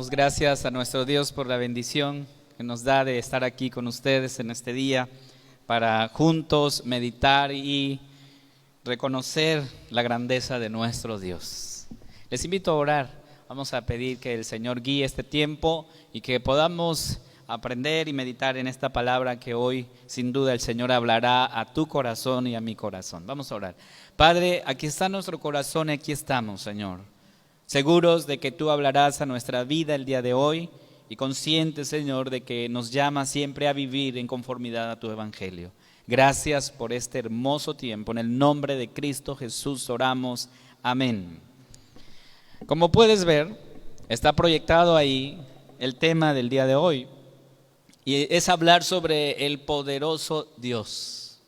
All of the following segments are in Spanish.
Damos gracias a nuestro Dios por la bendición que nos da de estar aquí con ustedes en este día para juntos meditar y reconocer la grandeza de nuestro Dios. Les invito a orar. Vamos a pedir que el Señor guíe este tiempo y que podamos aprender y meditar en esta palabra que hoy sin duda el Señor hablará a tu corazón y a mi corazón. Vamos a orar. Padre, aquí está nuestro corazón y aquí estamos, Señor. Seguros de que tú hablarás a nuestra vida el día de hoy y conscientes, Señor, de que nos llamas siempre a vivir en conformidad a tu evangelio. Gracias por este hermoso tiempo. En el nombre de Cristo Jesús oramos. Amén. Como puedes ver, está proyectado ahí el tema del día de hoy y es hablar sobre el poderoso Dios,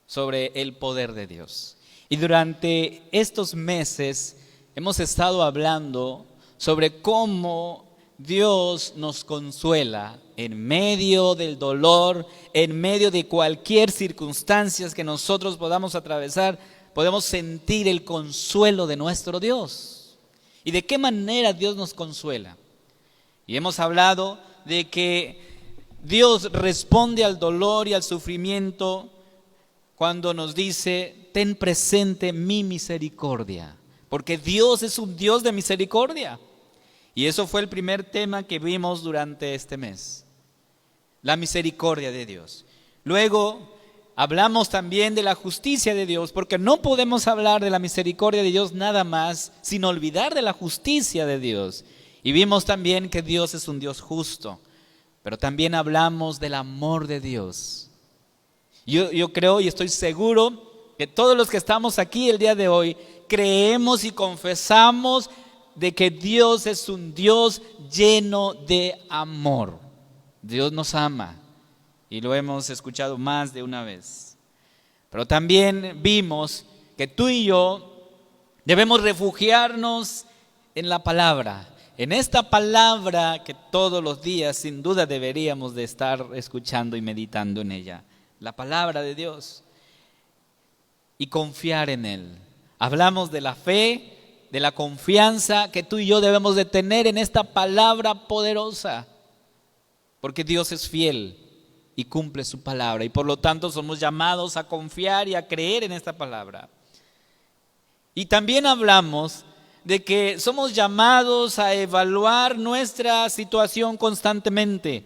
sobre el poder de Dios. Y durante estos meses hemos estado hablando sobre cómo Dios nos consuela en medio del dolor, en medio de cualquier circunstancia que nosotros podamos atravesar, podemos sentir el consuelo de nuestro Dios. ¿Y de qué manera Dios nos consuela? Y hemos hablado de que Dios responde al dolor y al sufrimiento cuando nos dice: ten presente mi misericordia. Porque Dios es un Dios de misericordia. Y eso fue el primer tema que vimos durante este mes. La misericordia de Dios. Luego hablamos también de la justicia de Dios, porque no podemos hablar de la misericordia de Dios nada más sin olvidar de la justicia de Dios. Y vimos también que Dios es un Dios justo. Pero también hablamos del amor de Dios. Yo creo y estoy seguro que todos los que estamos aquí el día de hoy creemos y confesamos de que Dios es un Dios lleno de amor. Dios nos ama y lo hemos escuchado más de una vez. Pero también vimos que tú y yo debemos refugiarnos en la palabra. En esta palabra que todos los días sin duda deberíamos de estar escuchando y meditando en ella. La palabra de Dios. Y confiar en Él. Hablamos de la fe, de la confianza que tú y yo debemos de tener en esta palabra poderosa. Porque Dios es fiel y cumple su palabra. Y por lo tanto somos llamados a confiar y a creer en esta palabra. Y también hablamos de que somos llamados a evaluar nuestra situación constantemente.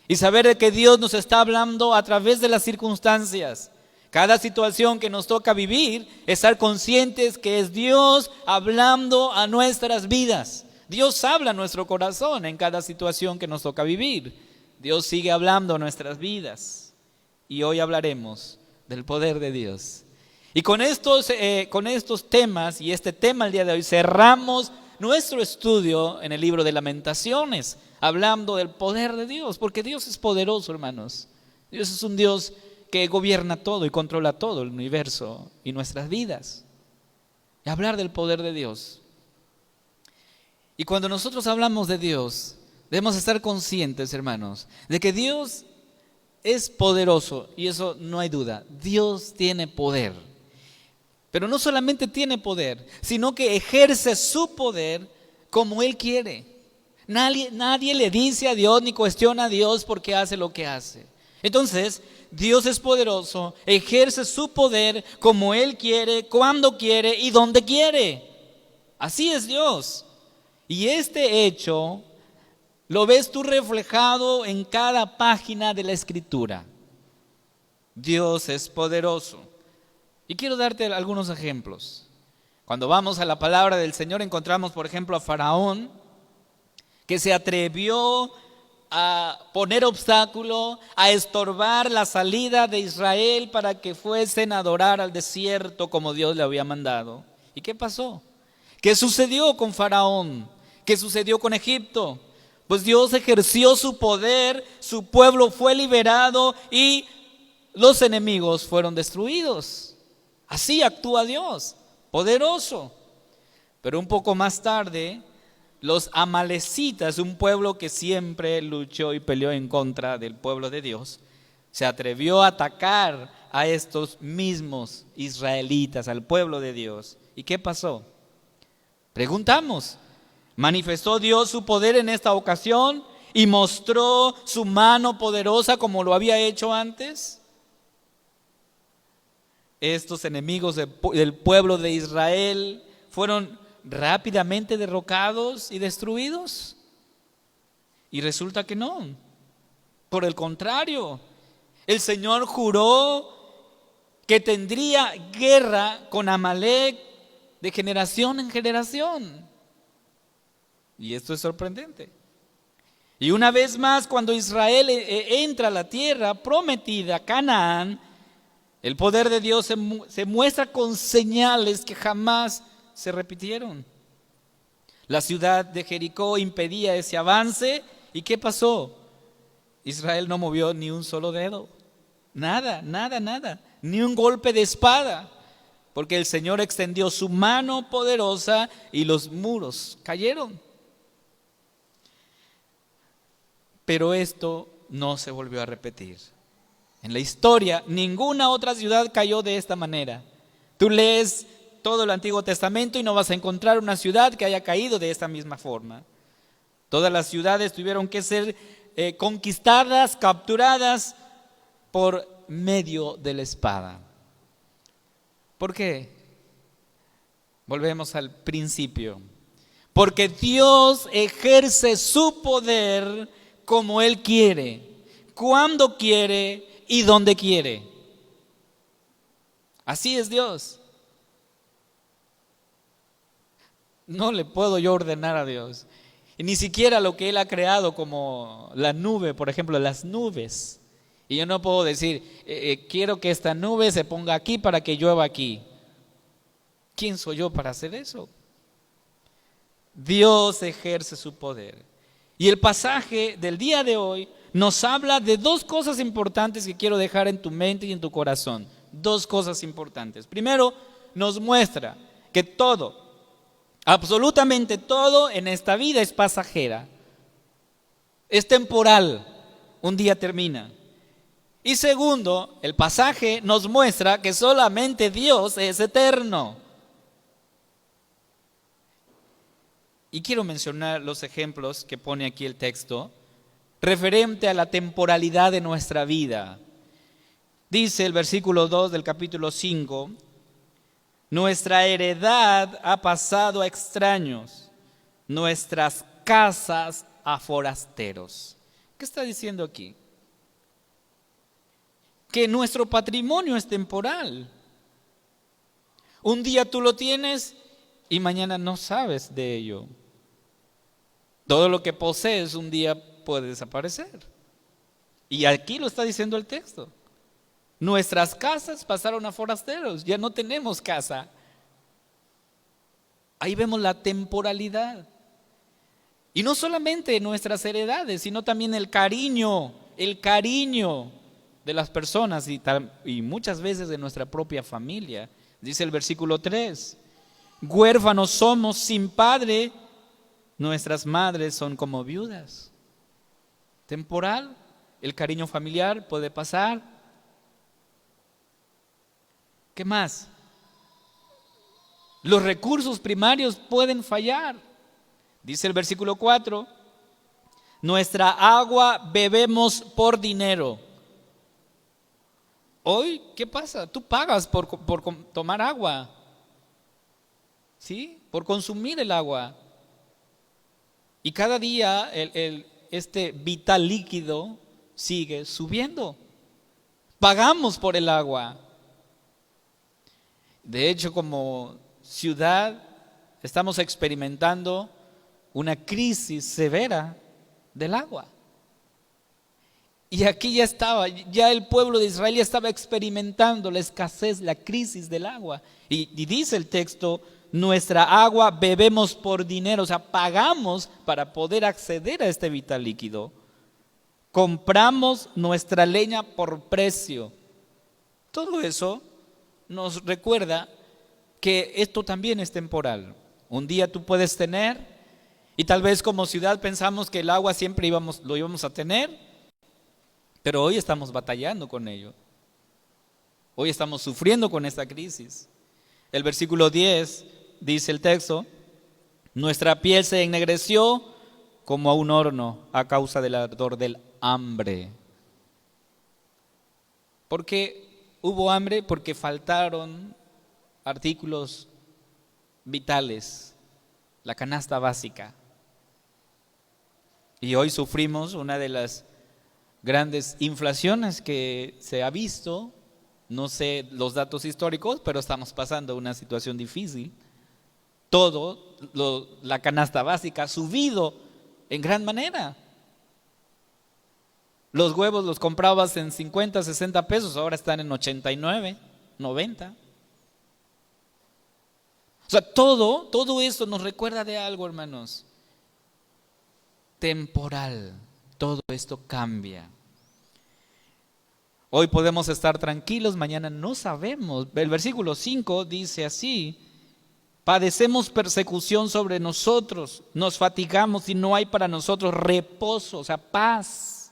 Y saber de que Dios nos está hablando a través de las circunstancias. Cada situación que nos toca vivir, estar conscientes que es Dios hablando a nuestras vidas. Dios habla a nuestro corazón en cada situación que nos toca vivir. Dios sigue hablando a nuestras vidas. Y hoy hablaremos del poder de Dios. Y con estos temas y este tema el día de hoy cerramos nuestro estudio en el libro de Lamentaciones, hablando del poder de Dios, porque Dios es poderoso, hermanos. Dios es un Dios que gobierna todo y controla todo el universo y nuestras vidas. Y hablar del poder de Dios. Y cuando nosotros hablamos de Dios, debemos estar conscientes, hermanos, de que Dios es poderoso, y eso no hay duda. Dios tiene poder. Pero no solamente tiene poder, sino que ejerce su poder como Él quiere. Nadie le dice a Dios ni cuestiona a Dios porque hace lo que hace. Entonces, Dios es poderoso, ejerce su poder como Él quiere, cuando quiere y donde quiere. Así es Dios. Y este hecho lo ves tú reflejado en cada página de la Escritura. Dios es poderoso. Y quiero darte algunos ejemplos. Cuando vamos a la palabra del Señor encontramos, por ejemplo, a Faraón, que se atrevió a poner obstáculo, a estorbar la salida de Israel para que fuesen a adorar al desierto como Dios le había mandado. ¿Y qué pasó? ¿Qué sucedió con Faraón? ¿Qué sucedió con Egipto? Pues Dios ejerció su poder, su pueblo fue liberado y los enemigos fueron destruidos. Así actúa Dios, poderoso. Pero un poco más tarde, los amalecitas, un pueblo que siempre luchó y peleó en contra del pueblo de Dios, se atrevió a atacar a estos mismos israelitas, al pueblo de Dios. ¿Y qué pasó? Preguntamos, Manifestó Dios su poder en esta ocasión y mostró su mano poderosa como lo había hecho antes. Estos enemigos del pueblo de Israel fueron rápidamente derrocados y destruidos. Y resulta que no. Por el contrario, el Señor juró que tendría guerra con Amalec de generación en generación. Y esto es sorprendente. Y una vez más, cuando Israel entra a la tierra prometida, Canaán, el poder de Dios se muestra con señales que jamás se repitieron. La ciudad de Jericó impedía ese avance. ¿Y qué pasó? Israel no movió ni un solo dedo. Nada. Ni un golpe de espada. Porque el Señor extendió su mano poderosa y los muros cayeron. Pero esto no se volvió a repetir. En la historia, ninguna otra ciudad cayó de esta manera. Tú lees todo el Antiguo Testamento y no vas a encontrar una ciudad que haya caído de esta misma forma. Todas las ciudades tuvieron que ser conquistadas, capturadas por medio de la espada. ¿Por qué? Volvemos al principio. Porque Dios ejerce su poder como Él quiere, cuando quiere y donde quiere. Así es Dios. No le puedo yo ordenar a Dios. Y ni siquiera lo que Él ha creado, como la nube, por ejemplo, las nubes. Y yo no puedo decir, quiero que esta nube se ponga aquí para que llueva aquí. ¿Quién soy yo para hacer eso? Dios ejerce su poder. Y el pasaje del día de hoy nos habla de dos cosas importantes que quiero dejar en tu mente y en tu corazón. Dos cosas importantes. Primero, nos muestra que todo, absolutamente todo en esta vida es pasajera. Es temporal. Un día termina. Y segundo, el pasaje nos muestra que solamente Dios es eterno. Y quiero mencionar los ejemplos que pone aquí el texto referente a la temporalidad de nuestra vida. Dice el versículo 2 del capítulo 5, nuestra heredad ha pasado a extraños, nuestras casas a forasteros. ¿Qué está diciendo aquí? Que nuestro patrimonio es temporal. Un día tú lo tienes y mañana no sabes de ello. Todo lo que posees un día puede desaparecer. Y aquí lo está diciendo el texto. Nuestras casas pasaron a forasteros, ya no tenemos casa. Ahí vemos la temporalidad. Y no solamente nuestras heredades, sino también el cariño de las personas y muchas veces de nuestra propia familia. Dice el versículo 3, huérfanos somos sin padre, nuestras madres son como viudas. Temporal, el cariño familiar puede pasar. ¿Qué más? Los recursos primarios pueden fallar. Dice el versículo 4, nuestra agua bebemos por dinero. Hoy, ¿qué pasa? Tú pagas por tomar agua, ¿sí? Por consumir el agua. Y cada día este vital líquido sigue subiendo. Pagamos por el agua. De hecho, como ciudad estamos experimentando una crisis severa del agua. Y aquí ya el pueblo de Israel ya estaba experimentando la escasez, la crisis del agua. Y dice el texto, nuestra agua bebemos por dinero, o sea, pagamos para poder acceder a este vital líquido. Compramos nuestra leña por precio. Todo eso nos recuerda que esto también es temporal. Un día tú puedes tener, y tal vez como ciudad pensamos que el agua siempre lo íbamos a tener, pero hoy estamos batallando con ello. Hoy estamos sufriendo con esta crisis. El versículo 10 dice el texto, Nuestra piel se ennegreció como a un horno a causa del ardor del hambre. ¿Por qué hubo hambre? Porque faltaron artículos vitales, la canasta básica. Y hoy sufrimos una de las grandes inflaciones que se ha visto. No sé los datos históricos, pero estamos pasando una situación difícil. La canasta básica ha subido en gran manera. Los huevos los comprabas en 50, 60 pesos, ahora están en 89, 90. O sea, todo esto nos recuerda de algo, hermanos. Temporal. Todo esto cambia. Hoy podemos estar tranquilos, mañana no sabemos. El versículo 5 dice así: padecemos persecución sobre nosotros, nos fatigamos y no hay para nosotros reposo, o sea, paz.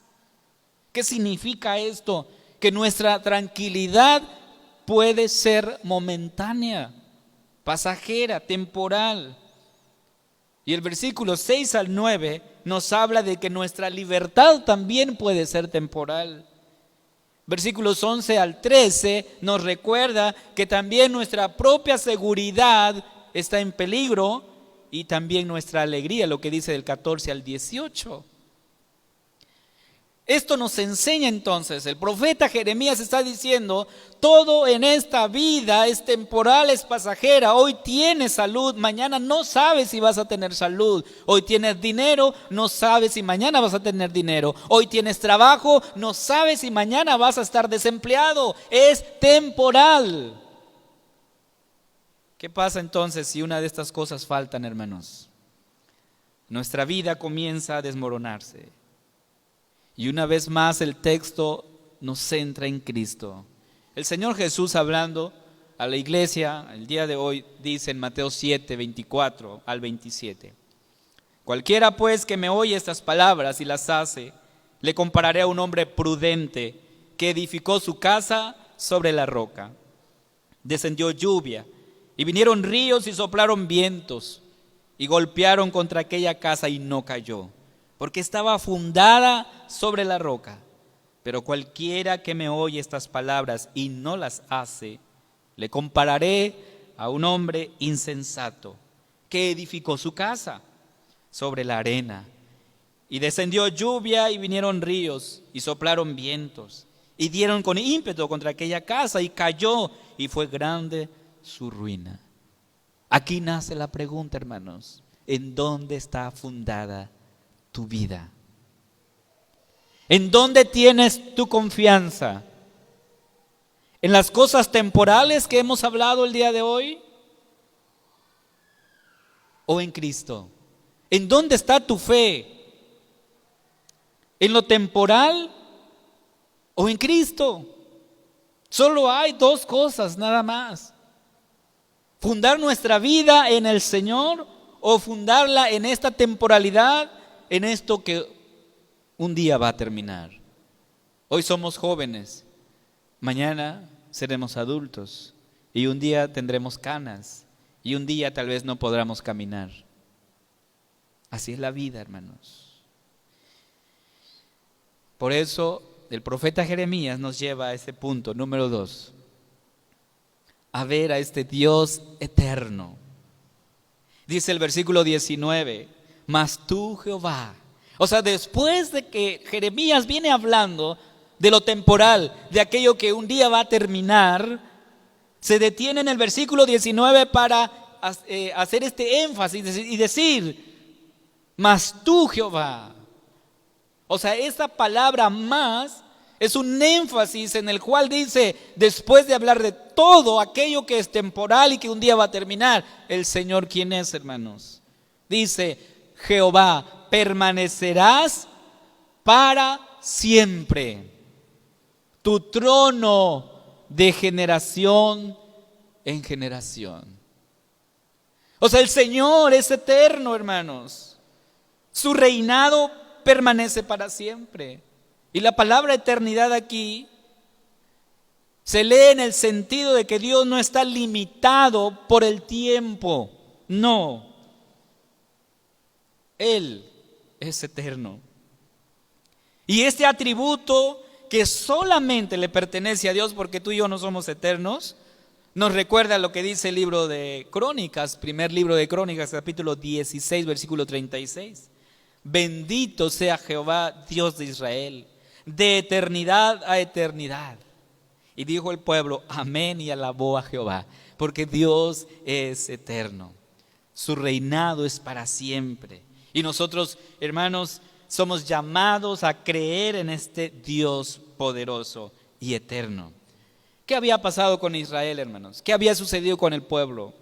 ¿Qué significa esto? Que nuestra tranquilidad puede ser momentánea, pasajera, temporal. Y el versículo 6 al 9 nos habla de que nuestra libertad también puede ser temporal. Versículos 11 al 13 nos recuerda que también nuestra propia seguridad está en peligro y también nuestra alegría, lo que dice del 14 al 18. Esto nos enseña entonces, el profeta Jeremías está diciendo, todo en esta vida es temporal, es pasajera. Hoy tienes salud, mañana no sabes si vas a tener salud. Hoy tienes dinero, no sabes si mañana vas a tener dinero. Hoy tienes trabajo, no sabes si mañana vas a estar desempleado. Es temporal. ¿Qué pasa entonces si una de estas cosas faltan, hermanos? Nuestra vida comienza a desmoronarse. Y una vez más el texto nos centra en Cristo. El Señor Jesús, hablando a la iglesia el día de hoy, dice en Mateo 7, 24 al 27. Cualquiera pues que me oye estas palabras y las hace, le compararé a un hombre prudente que edificó su casa sobre la roca. Descendió lluvia y vinieron ríos y soplaron vientos y golpearon contra aquella casa y no cayó, porque estaba fundada sobre la roca. Pero cualquiera que me oye estas palabras y no las hace, le compararé a un hombre insensato que edificó su casa sobre la arena. Y descendió lluvia y vinieron ríos y soplaron vientos y dieron con ímpetu contra aquella casa y cayó y fue grande su ruina. Aquí nace la pregunta, hermanos: ¿en dónde está fundada tu vida? ¿En dónde tienes tu confianza? ¿En las cosas temporales que hemos hablado el día de hoy? ¿O en Cristo? ¿En dónde está tu fe? ¿En lo temporal o en Cristo? Solo hay dos cosas nada más: fundar nuestra vida en el Señor o fundarla en esta temporalidad, en esto que un día va a terminar. Hoy somos jóvenes, mañana seremos adultos y un día tendremos canas y un día tal vez no podremos caminar. Así es la vida, hermanos. Por eso el profeta Jeremías nos lleva a ese punto número 2, a ver a este Dios eterno. Dice el versículo 19: mas tú, Jehová. O sea, después de que Jeremías viene hablando de lo temporal, de aquello que un día va a terminar, se detiene en el versículo 19 para hacer este énfasis y decir: mas tú, Jehová. O sea, esta palabra más es un énfasis en el cual dice, después de hablar de todo aquello que es temporal y que un día va a terminar, el Señor, ¿quién es, hermanos? Dice: Jehová, permanecerás para siempre, tu trono de generación en generación. O sea, el Señor es eterno, hermanos. Su reinado permanece para siempre. Y la palabra eternidad aquí se lee en el sentido de que Dios no está limitado por el tiempo. No. Él es eterno. Y este atributo que solamente le pertenece a Dios, porque tú y yo no somos eternos, nos recuerda lo que dice el libro de Crónicas, primer libro de Crónicas, capítulo 16, versículo 36. Bendito sea Jehová, Dios de Israel, de eternidad a eternidad. Y dijo el pueblo, amén, y alabó a Jehová, porque Dios es eterno. Su reinado es para siempre. Y nosotros, hermanos, somos llamados a creer en este Dios poderoso y eterno. ¿Qué había pasado con Israel, hermanos? ¿Qué había sucedido con el pueblo?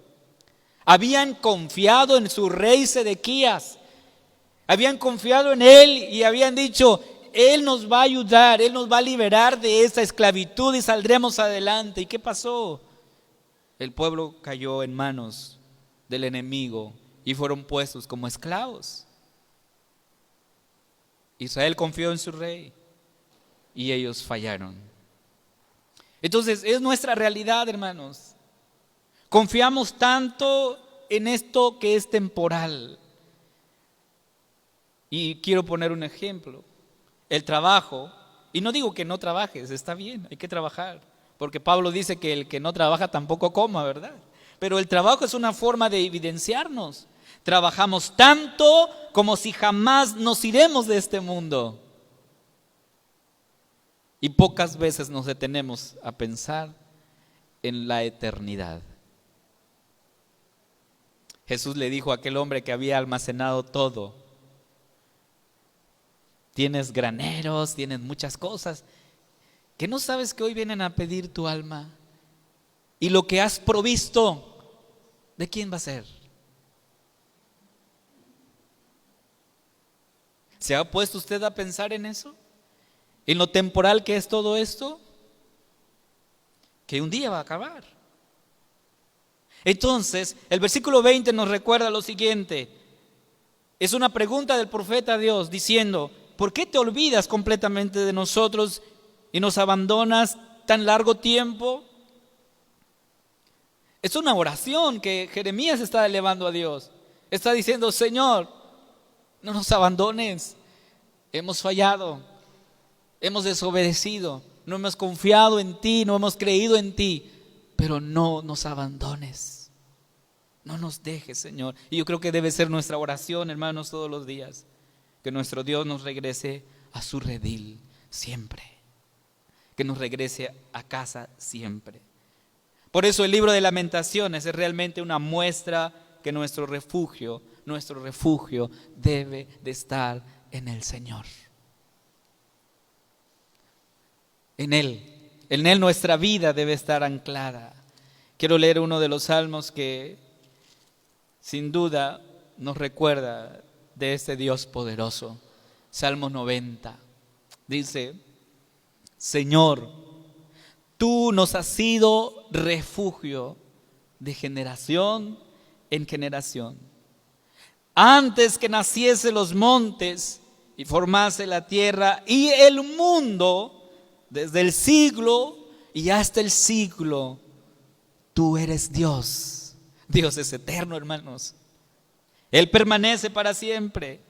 Habían confiado en su rey Sedequías. Habían confiado en él y habían dicho, Él nos va a ayudar, Él nos va a liberar de esa esclavitud y saldremos adelante. ¿Y qué pasó? El pueblo cayó en manos del enemigo y fueron puestos como esclavos. Israel confió en su rey y ellos fallaron. Entonces es nuestra realidad, hermanos. Confiamos tanto en esto que es temporal. Y quiero poner un ejemplo. El trabajo, y no digo que no trabajes, está bien, hay que trabajar, porque Pablo dice que el que no trabaja tampoco coma, ¿verdad? Pero el trabajo es una forma de evidenciarnos. Trabajamos tanto como si jamás nos iremos de este mundo. Y pocas veces nos detenemos a pensar en la eternidad. Jesús le dijo a aquel hombre que había almacenado todo: tienes graneros, tienes muchas cosas, que no sabes que hoy vienen a pedir tu alma. Y lo que has provisto, ¿de quién va a ser? ¿Se ha puesto usted a pensar en eso? ¿En lo temporal que es todo esto? Que un día va a acabar. Entonces, el versículo 20 nos recuerda lo siguiente. Es una pregunta del profeta a Dios diciendo: ¿por qué te olvidas completamente de nosotros y nos abandonas tan largo tiempo? Es una oración que Jeremías está elevando a Dios. Está diciendo: Señor, no nos abandones. Hemos fallado, hemos desobedecido, no hemos confiado en ti, no hemos creído en ti, pero no nos abandones. No nos dejes, Señor. Y yo creo que debe ser nuestra oración, hermanos, todos los días. Que nuestro Dios nos regrese a su redil siempre. Que nos regrese a casa siempre. Por eso el libro de Lamentaciones es realmente una muestra que nuestro refugio debe de estar en el Señor. En Él nuestra vida debe estar anclada. Quiero leer uno de los salmos que sin duda nos recuerda de este Dios poderoso. Salmo 90. Dice: Señor, tú nos has sido refugio de generación en generación. Antes que naciese los montes y formase la tierra y el mundo, desde el siglo y hasta el siglo, tú eres Dios. Dios es eterno, hermanos. Él permanece para siempre.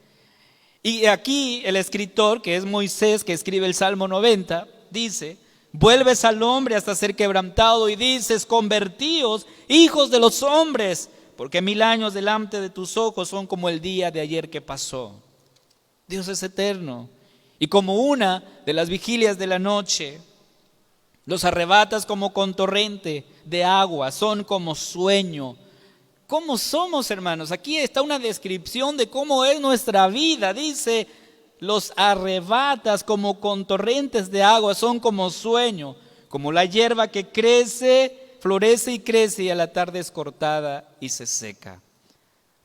Y aquí el escritor, que es Moisés, que escribe el Salmo 90, dice: vuelves al hombre hasta ser quebrantado y dices: convertíos, hijos de los hombres, porque 1000 años delante de tus ojos son como el día de ayer que pasó. Dios es eterno. Y como una de las vigilias de la noche, los arrebatas como con torrente de agua, son como sueño. ¿Cómo somos, hermanos? Aquí está una descripción de cómo es nuestra vida. Dice: los arrebatas como con torrentes de agua, son como sueño, como la hierba que crece, florece y crece, y a la tarde es cortada y se seca.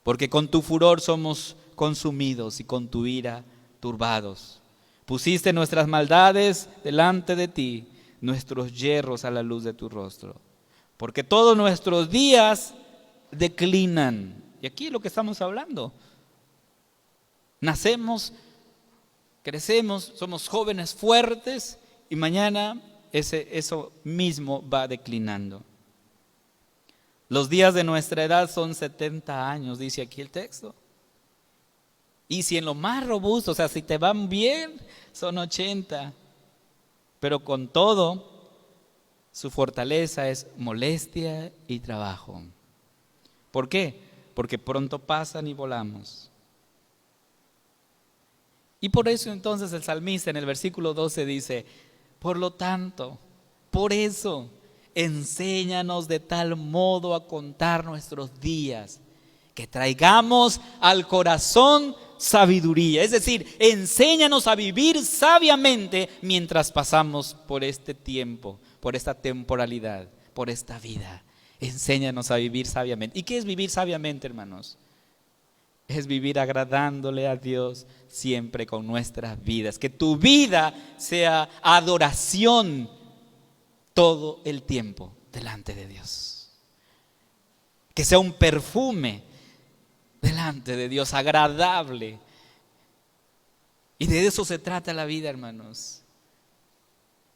Porque con tu furor somos consumidos y con tu ira turbados. Pusiste nuestras maldades delante de ti, nuestros yerros a la luz de tu rostro. Porque todos nuestros días declinan. Y aquí es lo que estamos hablando. Nacemos, crecemos, somos jóvenes fuertes y mañana eso mismo va declinando. Los días de nuestra edad son 70 años, dice aquí el texto. Y si en lo más robusto, o sea, si te van bien, son 80. Pero con todo, su fortaleza es molestia y trabajo. ¿Por qué? Porque pronto pasan y volamos. Y por eso entonces el salmista en el versículo 12 dice: por lo tanto, por eso, enséñanos de tal modo a contar nuestros días, que traigamos al corazón sabiduría. Es decir, enséñanos a vivir sabiamente mientras pasamos por este tiempo, por esta temporalidad, por esta vida. Enséñanos a vivir sabiamente. ¿Y qué es vivir sabiamente, hermanos? Es vivir agradándole a Dios siempre con nuestras vidas. Que tu vida sea adoración todo el tiempo delante de Dios. Que sea un perfume delante de Dios, agradable. Y de eso se trata la vida, hermanos.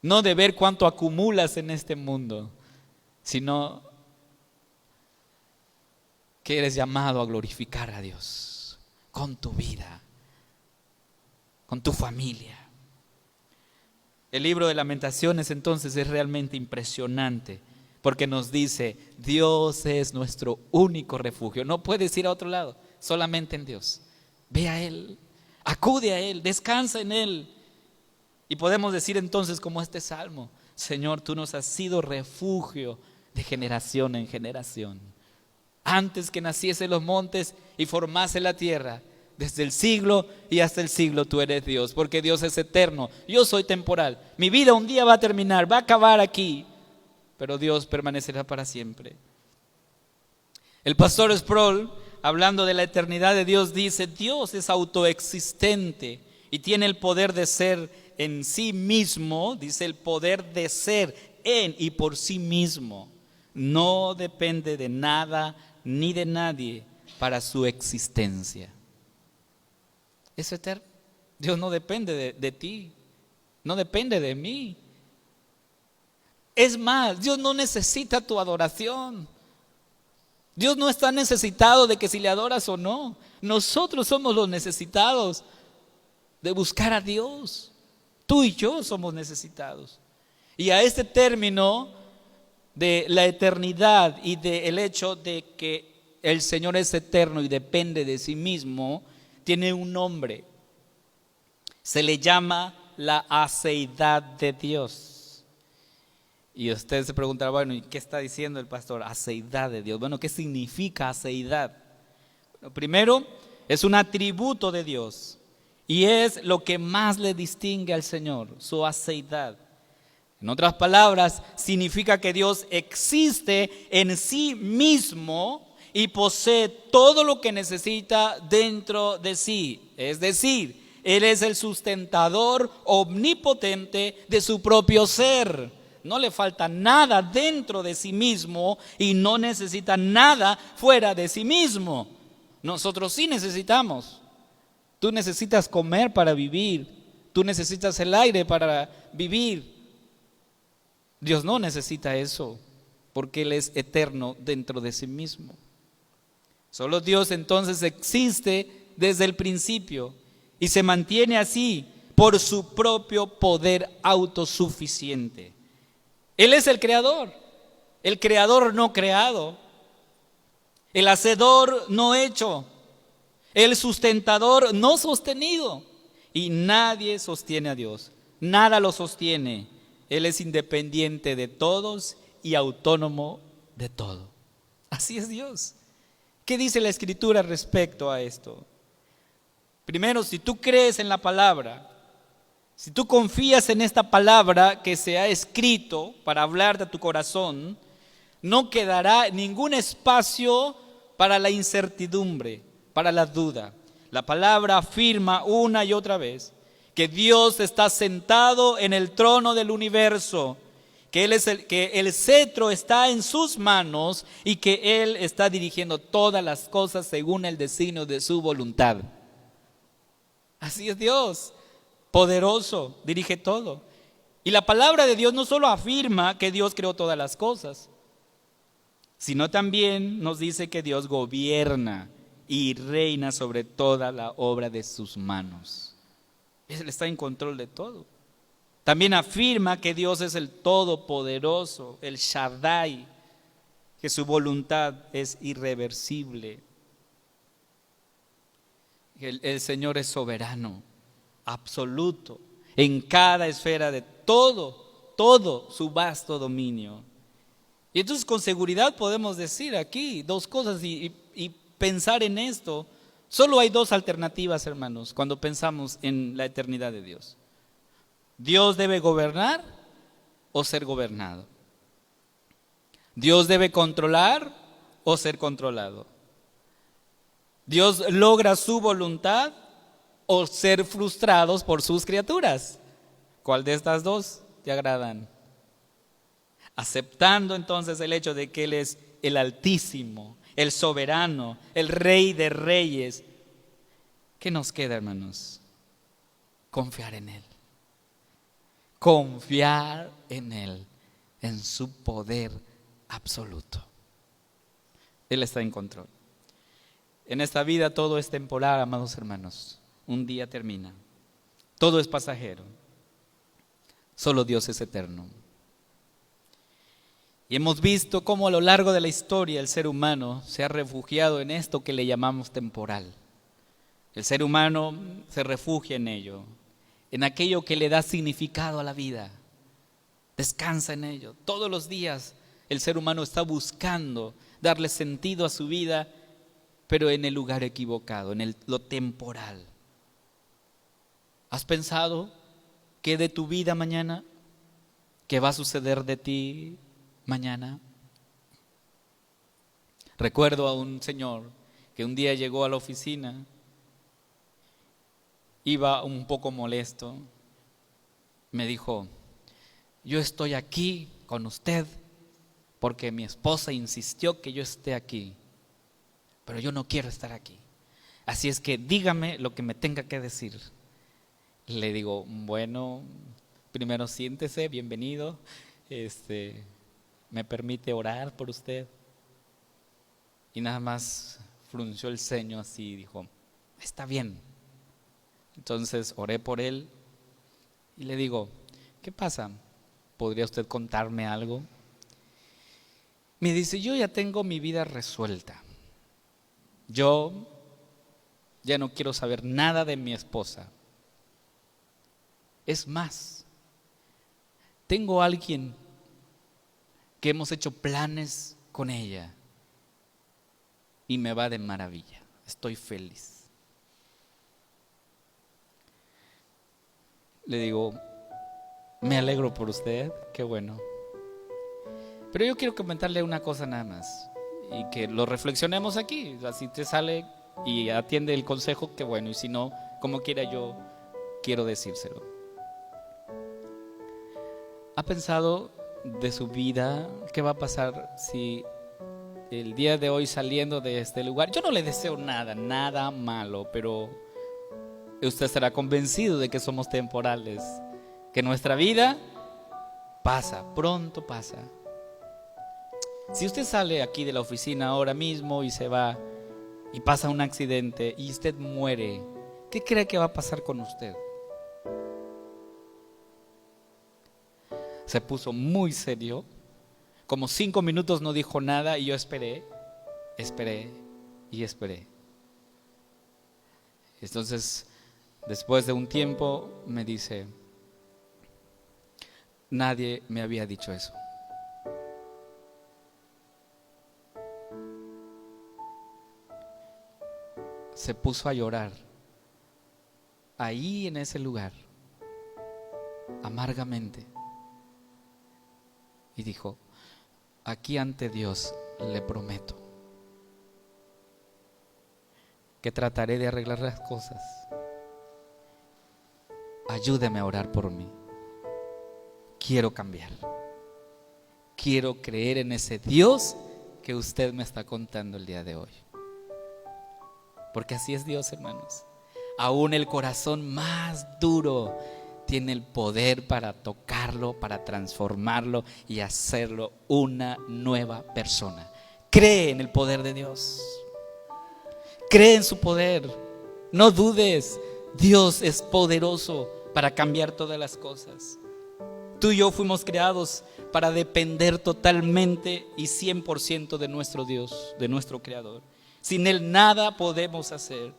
No de ver cuánto acumulas en este mundo, sino que eres llamado a glorificar a Dios con tu vida, con tu familia. El libro de Lamentaciones entonces es realmente impresionante, porque nos dice: Dios es nuestro único refugio. No puedes ir a otro lado, solamente en Dios. Ve a Él, acude a Él, descansa en Él. Y podemos decir entonces, como este salmo: Señor, tú nos has sido refugio de generación en generación. Antes que naciesen los montes y formase la tierra, desde el siglo y hasta el siglo tú eres Dios, porque Dios es eterno, yo soy temporal. Mi vida un día va a terminar, va a acabar aquí, pero Dios permanecerá para siempre. El pastor Sproul, hablando de la eternidad de Dios, dice: Dios es autoexistente y tiene el poder de ser en sí mismo. Dice: el poder de ser en y por sí mismo. No depende de nada ni de nadie para su existencia. Es eterno. Dios no depende de ti, no depende de mí. Es más, Dios no necesita tu adoración. Dios no está necesitado de que si le adoras o no. Nosotros somos los necesitados de buscar a Dios. Tú y yo somos necesitados. Y a este término de la eternidad y del hecho de que el Señor es eterno y depende de sí mismo, tiene un nombre. Se le llama la aceidad de Dios. Y usted se preguntará: bueno, ¿y qué está diciendo el pastor? Aceidad de Dios. Bueno, ¿qué significa aceidad? Bueno, primero, es un atributo de Dios y es lo que más le distingue al Señor, su aceidad. En otras palabras, significa que Dios existe en sí mismo y posee todo lo que necesita dentro de sí. Es decir, Él es el sustentador omnipotente de su propio ser. No le falta nada dentro de sí mismo y no necesita nada fuera de sí mismo. Nosotros sí necesitamos. Tú necesitas comer para vivir. Tú necesitas el aire para vivir. Dios no necesita eso, porque Él es eterno dentro de sí mismo. Solo Dios entonces existe desde el principio y se mantiene así por su propio poder autosuficiente. Él es el creador no creado, el hacedor no hecho, el sustentador no sostenido. Y nadie sostiene a Dios, nada lo sostiene. Él es independiente de todos y autónomo de todo. Así es Dios. ¿Qué dice la Escritura respecto a esto? Primero, si tú crees en la palabra, si tú confías en esta palabra que se ha escrito para hablar de tu corazón, no quedará ningún espacio para la incertidumbre, para la duda. La palabra afirma una y otra vez que Dios está sentado en el trono del universo, que el cetro está en sus manos y que Él está dirigiendo todas las cosas según el designio de su voluntad. Así es Dios, poderoso, dirige todo. Y la palabra de Dios no solo afirma que Dios creó todas las cosas, sino también nos dice que Dios gobierna y reina sobre toda la obra de sus manos. Él está en control de todo. También afirma que Dios es el Todopoderoso, el Shaddai, que su voluntad es irreversible. El Señor es soberano, absoluto, en cada esfera de todo su vasto dominio. Y entonces con seguridad podemos decir aquí dos cosas y pensar en esto. Solo hay dos alternativas, hermanos, cuando pensamos en la eternidad de Dios. Dios debe gobernar o ser gobernado. Dios debe controlar o ser controlado. Dios logra su voluntad o ser frustrados por sus criaturas. ¿Cuál de estas dos te agradan? Aceptando entonces el hecho de que Él es el Altísimo, el Soberano, el Rey de Reyes. ¿Qué nos queda, hermanos? Confiar en Él. Confiar en Él, en su poder absoluto. Él está en control. En esta vida todo es temporal, amados hermanos. Un día termina. Todo es pasajero. Solo Dios es eterno. Y hemos visto cómo a lo largo de la historia el ser humano se ha refugiado en esto que le llamamos temporal. El ser humano se refugia en ello, en aquello que le da significado a la vida. Descansa en ello. Todos los días el ser humano está buscando darle sentido a su vida, pero en el lugar equivocado, en lo temporal. ¿Has pensado qué de tu vida mañana? ¿Qué va a suceder de ti mañana? Recuerdo a un señor que un día llegó a la oficina, iba un poco molesto, me dijo: yo estoy aquí con usted porque mi esposa insistió que yo esté aquí, pero yo no quiero estar aquí, así es que dígame lo que me tenga que decir. Le digo: bueno, primero siéntese, bienvenido, ¿me permite orar por usted? Y nada más frunció el ceño así y dijo: está bien. Entonces oré por él y le digo: ¿qué pasa? ¿Podría usted contarme algo? Me dice: yo ya tengo mi vida resuelta. Yo ya no quiero saber nada de mi esposa. Es más, tengo a alguien que hemos hecho planes con ella y me va de maravilla. Estoy feliz. Le digo: me alegro por usted, qué bueno. Pero yo quiero comentarle una cosa nada más y que lo reflexionemos aquí. Si te sale y atiende el consejo, qué bueno, y si no, como quiera, yo quiero decírselo. ¿Ha pensado de su vida qué va a pasar si el día de hoy, saliendo de este lugar, yo no le deseo nada malo, pero usted estará convencido de que somos temporales, que nuestra vida pasa, pronto pasa? Si usted sale aquí de la oficina ahora mismo y se va y pasa un accidente y usted muere, ¿qué cree que va a pasar con usted? Se puso muy serio, como 5 minutos no dijo nada y yo esperé. Entonces, después de un tiempo me dice: nadie me había dicho eso. Se puso a llorar ahí en ese lugar, amargamente, y dijo: aquí ante Dios le prometo que trataré de arreglar las cosas. Ayúdeme a orar por mí. Quiero cambiar. Quiero creer en ese Dios que usted me está contando el día de hoy. Porque así es Dios, hermanos. Aún el corazón más duro tiene el poder para tocarlo, para transformarlo y hacerlo una nueva persona. Cree en el poder de Dios. Cree en su poder. No dudes. Dios es poderoso para cambiar todas las cosas. Tú y yo fuimos creados para depender totalmente y 100% de nuestro Dios, de nuestro Creador. Sin Él nada podemos hacer.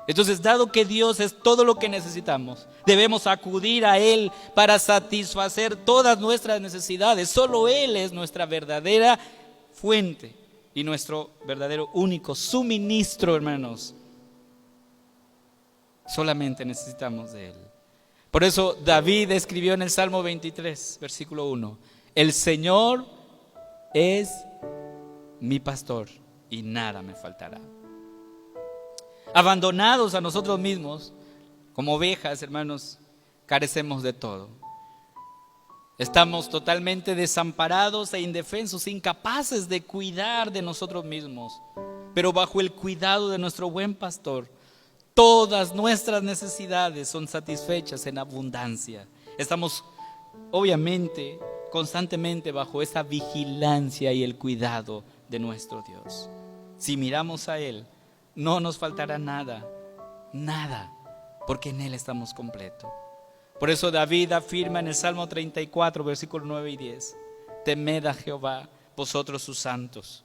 Entonces, dado que Dios es todo lo que necesitamos, debemos acudir a Él para satisfacer todas nuestras necesidades. Solo Él es nuestra verdadera fuente y nuestro verdadero único suministro, hermanos. Solamente necesitamos de Él. Por eso David escribió en el Salmo 23, versículo 1: el Señor es mi pastor y nada me faltará. Abandonados a nosotros mismos, como ovejas, hermanos, carecemos de todo. Estamos totalmente desamparados e indefensos, incapaces de cuidar de nosotros mismos. Pero bajo el cuidado de nuestro buen pastor, todas nuestras necesidades son satisfechas en abundancia. Estamos, obviamente, constantemente bajo esa vigilancia y el cuidado de nuestro Dios. Si miramos a Él, no nos faltará nada, nada, porque en Él estamos completos. Por eso David afirma en el Salmo 34, versículos 9 y 10: temed a Jehová, vosotros sus santos,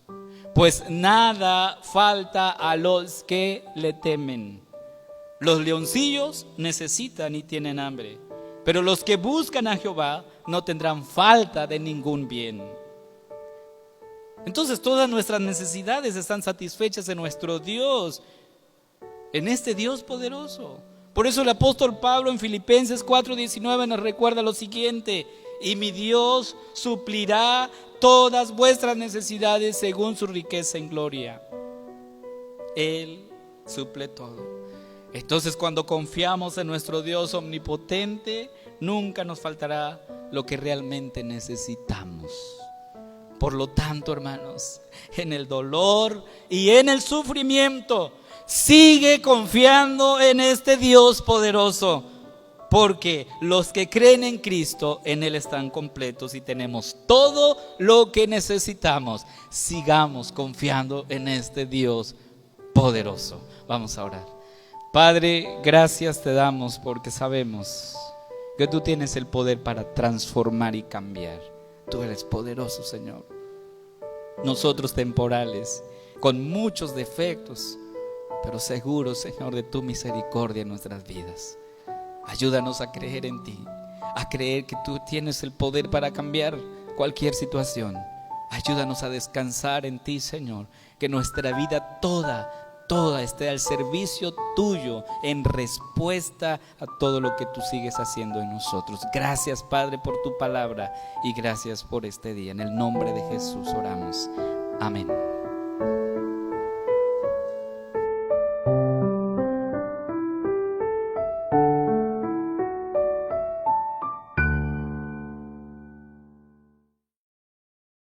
pues nada falta a los que le temen. Los leoncillos necesitan y tienen hambre, pero los que buscan a Jehová no tendrán falta de ningún bien. Entonces todas nuestras necesidades están satisfechas en nuestro Dios, en este Dios poderoso. Por eso el apóstol Pablo en Filipenses 4:19 nos recuerda lo siguiente: y mi Dios suplirá todas vuestras necesidades según su riqueza en gloria. Él suple todo. Entonces, cuando confiamos en nuestro Dios omnipotente, nunca nos faltará lo que realmente necesitamos. Por lo tanto, hermanos, en el dolor y en el sufrimiento, sigue confiando en este Dios poderoso, porque los que creen en Cristo, en Él están completos y tenemos todo lo que necesitamos. Sigamos confiando en este Dios poderoso. Vamos a orar. Padre, gracias te damos porque sabemos que tú tienes el poder para transformar y cambiar. Tú eres poderoso, Señor. Nosotros temporales, con muchos defectos, pero seguros, Señor, de tu misericordia en nuestras vidas. Ayúdanos a creer en ti, a creer que tú tienes el poder para cambiar cualquier situación. Ayúdanos a descansar en ti, Señor, que nuestra vida toda esté al servicio tuyo, en respuesta a todo lo que tú sigues haciendo en nosotros. Gracias, Padre, por tu palabra y gracias por este día. En el nombre de Jesús oramos. Amén.